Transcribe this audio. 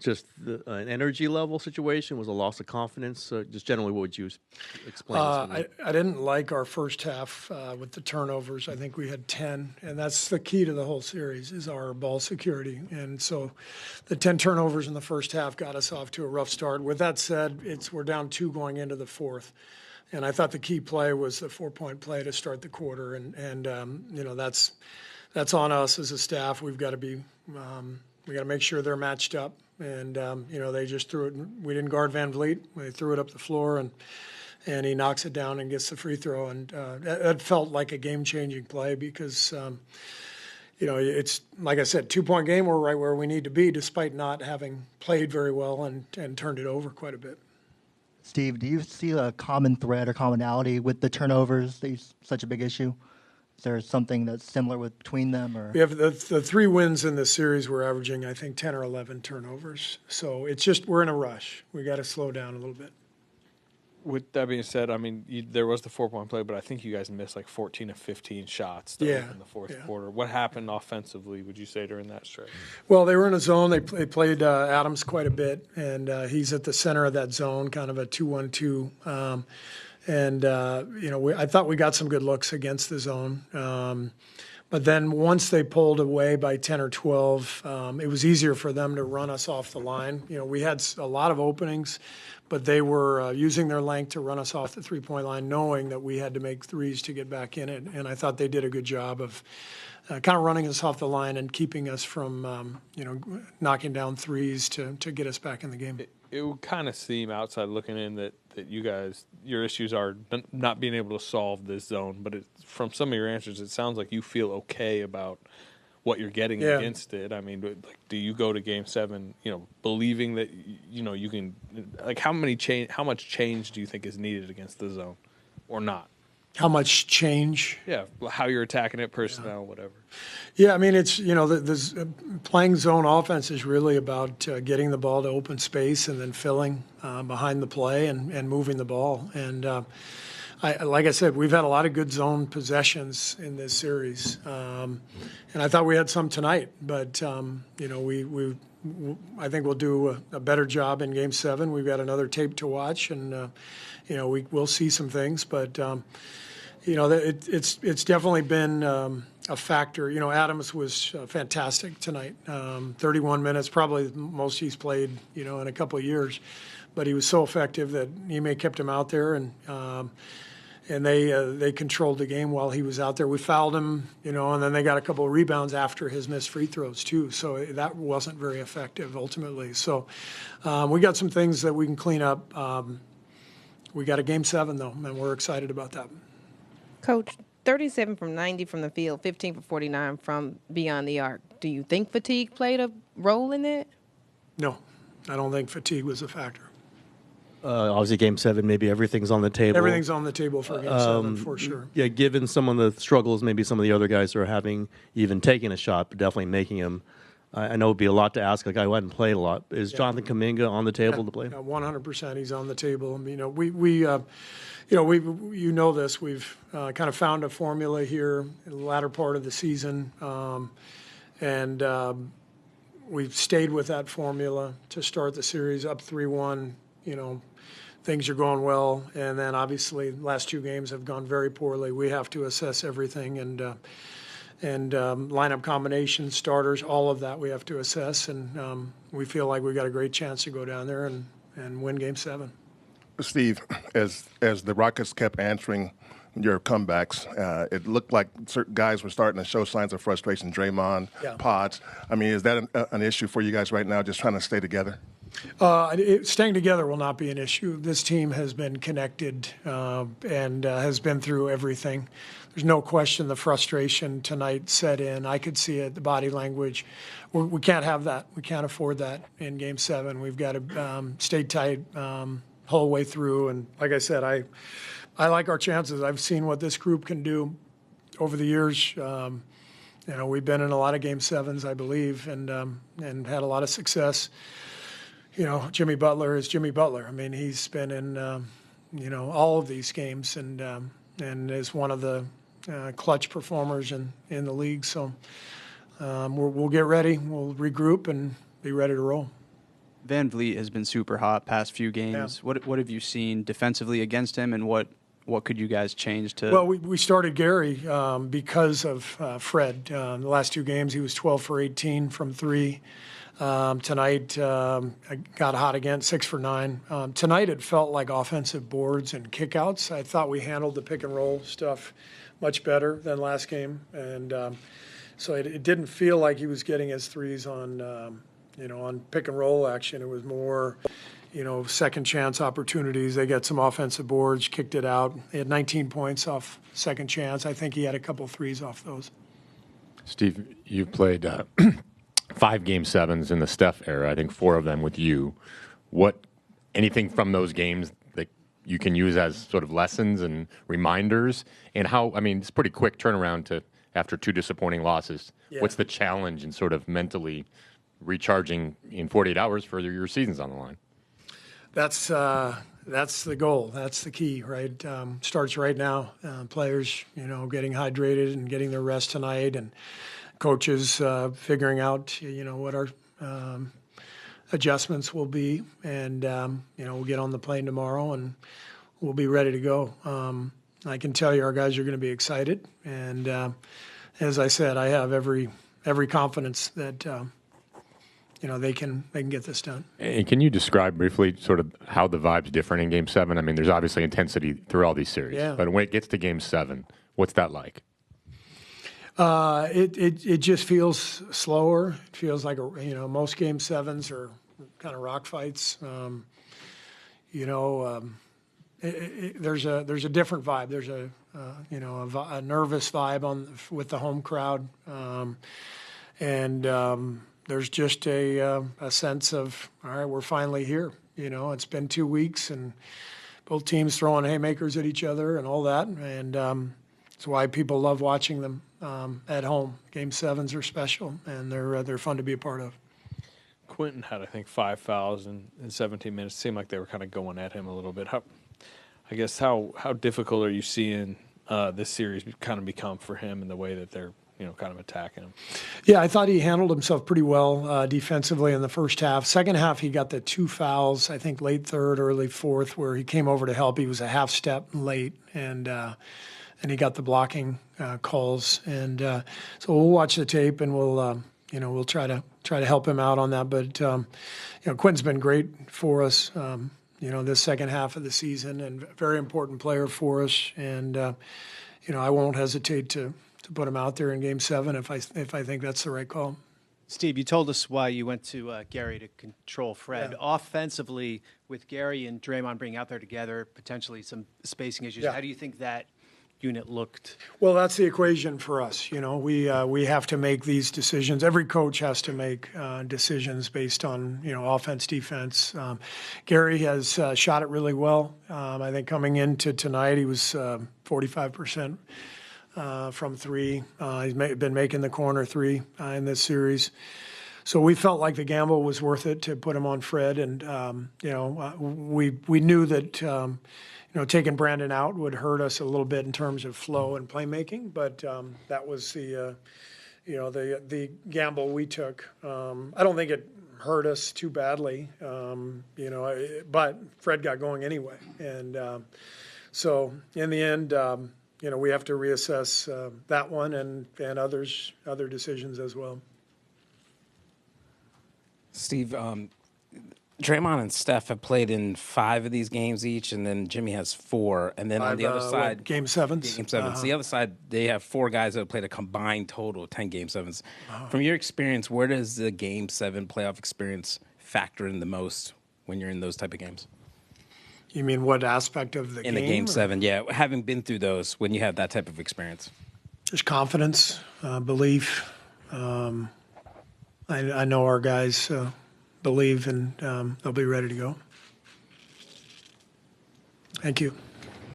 just an energy level situation? Was a loss of confidence? Just generally, what would you explain? I didn't like our first half with the turnovers. I think we had 10, and that's the key to the whole series is our ball security. And so the 10 turnovers in the first half got us off to a rough start. With that said, we're down 2 going into the fourth. And I thought the key play was the 4-point play to start the quarter. And that's on us as a staff. We've got to be we got to make sure they're matched up. And, they just threw it. We didn't guard Van Vliet. They threw it up the floor, and he knocks it down and gets the free throw. And that felt like a game-changing play because, it's, like I said, 2-point game. We're right where we need to be despite not having played very well and turned it over quite a bit. Steve, do you see a common thread or commonality with the turnovers? That's such a big issue. Is there something that's similar between them? Or? We have the 3 wins in this series. We're averaging, I think, 10 or 11 turnovers. So it's just we're in a rush. We got to slow down a little bit. With that being said, I mean, there was the 4-point play, but I think you guys missed like 14 of 15 shots in the fourth quarter. What happened offensively, would you say, during that stretch? Well, they were in a zone. They played Adams quite a bit, and he's at the center of that zone, kind of a 2-1-2. I thought we got some good looks against the zone. But then once they pulled away by 10 or 12, it was easier for them to run us off the line. We had a lot of openings, but they were using their length to run us off the 3-point line, knowing that we had to make threes to get back in it. And I thought they did a good job of kind of running us off the line and keeping us from, knocking down threes to get us back in the game. It would kind of seem outside looking in that you guys, your issues are not being able to solve this zone. But from some of your answers, it sounds like you feel okay about what you're getting against it. I mean, do you go to Game 7, believing that you can? Like, how much change do you think is needed against the zone, or not? How much change? Yeah, how you're attacking it, personnel, whatever. Yeah, I mean, it's, playing zone offense is really about getting the ball to open space and then filling behind the play and moving the ball. And like I said, we've had a lot of good zone possessions in this series. And I thought we had some tonight, but, I think we'll do a better job in Game 7. We've got another tape to watch, and, we'll see some things. But, it's definitely been a factor. Adams was fantastic tonight. 31 minutes, probably the most he's played, in a couple of years. But he was so effective that Ime kept him out there, and they controlled the game while he was out there. We fouled him, and then they got a couple of rebounds after his missed free throws too. So that wasn't very effective ultimately. So we got some things that we can clean up. We got a Game 7 though, and we're excited about that. Coach, 37 from 90 from the field, 15 for 49 from beyond the arc. Do you think fatigue played a role in it? No, I don't think fatigue was a factor. Obviously, Game 7, maybe everything's on the table. Everything's on the table for Game 7, for sure. Yeah, given some of the struggles maybe some of the other guys are having, even taking a shot, but definitely making them. I know it would be a lot to ask a guy who hadn't played a lot. Is Jonathan Kuminga on the table to play? 100%, he's on the table. This. We've kind of found a formula here in the latter part of the season, and we've stayed with that formula to start the series up 3-1. Things are going well, and then obviously the last 2 games have gone very poorly. We have to assess everything and lineup combinations, starters, all of that we have to assess, and we feel like we got a great chance to go down there and win Game 7. Steve, as the Rockets kept answering your comebacks, it looked like certain guys were starting to show signs of frustration. Draymond, Pods. I mean, is that an issue for you guys right now, just trying to stay together? Staying together will not be an issue. This team has been connected and has been through everything. There's no question the frustration tonight set in. I could see it, the body language. We can't have that. We can't afford that in Game 7. We've got to stay tight whole way through. And like I said, I like our chances. I've seen what this group can do over the years. We've been in a lot of Game 7s, I believe, and had a lot of success. Jimmy Butler is Jimmy Butler. I mean, he's been in, all of these games and is one of the clutch performers in the league. So we'll get ready. We'll regroup and be ready to roll. Van Vliet has been super hot past few games. Yeah. What have you seen defensively against him, and what could you guys change to? Well, we started Gary because of Fred. The last 2 games, he was 12 for 18 from 3. Tonight, I got hot again, 6 for 9. Tonight, it felt like offensive boards and kickouts. I thought we handled the pick and roll stuff much better than last game, and so it didn't feel like he was getting his threes on, on pick and roll action. It was more, second chance opportunities. They got some offensive boards, kicked it out. They had 19 points off second chance. I think he had a couple threes off those. Steve, you've played 5 Game 7s in the Steph era, I think 4 of them with you. Anything from those games that you can use as sort of lessons and reminders? And it's pretty quick turnaround after 2 disappointing losses. Yeah. What's the challenge in sort of mentally recharging in 48 hours for your season's on the line? That's the goal. That's the key, right? Starts right now. Players, getting hydrated and getting their rest tonight, and coaches figuring out, what our adjustments will be, and we'll get on the plane tomorrow and we'll be ready to go. I can tell you, our guys are going to be excited, and as I said, I have every confidence that. They can get this done. And can you describe briefly sort of how the vibe's different in Game 7? I mean, there's obviously intensity through all these series. Yeah. But when it gets to Game 7, what's that like? It just feels slower. It feels like most Game 7s are kind of rock fights. There's a different vibe. There's a nervous vibe with the home crowd, and there's just a sense of, all right, we're finally here. It's been 2 weeks, and both teams throwing haymakers at each other and all that, and it's why people love watching them at home. Game 7s are special, and they're fun to be a part of. Quentin had, I think, 5 fouls in 17 minutes. It seemed like they were kind of going at him a little bit. How difficult are you seeing this series kind of become for him in the way that they're kind of attacking him? Yeah, I thought he handled himself pretty well defensively in the first half. Second half, he got the 2 fouls, I think late third, early fourth, where he came over to help. He was a half step late, and he got the blocking calls. And so we'll watch the tape, and we'll try to help him out on that. But Quentin's been great for us. This second half of the season, and a very important player for us. And I won't hesitate to put him out there in Game 7 if I think that's the right call. Steve, you told us why you went to Gary to control Fred. Yeah. Offensively, with Gary and Draymond being out there together, potentially some spacing issues, how do you think that unit looked? Well, that's the equation for us. We have to make these decisions. Every coach has to make decisions based on offense, defense. Gary has shot it really well. I think coming into tonight, he was 45% from 3. He's been making the corner 3 in this series. So we felt like the gamble was worth it to put him on Fred, and we knew that taking Brandon out would hurt us a little bit in terms of flow and playmaking, but that was the gamble we took. I don't think it hurt us too badly, but Fred got going anyway, and so in the end. We have to reassess that one and other decisions as well. Steve, Draymond and Steph have played in 5 of these games each, and then Jimmy has 4. And then on the other side, Game 7s. Game 7s. The other side, they have 4 guys that have played a combined total of 10 Game 7s. From your experience, where does the Game 7 playoff experience factor in the most when you're in those type of games? You mean what aspect of the game? In the Game 7, yeah. Having been through those, when you have that type of experience. Just confidence, belief. I know our guys believe, and they'll be ready to go. Thank you.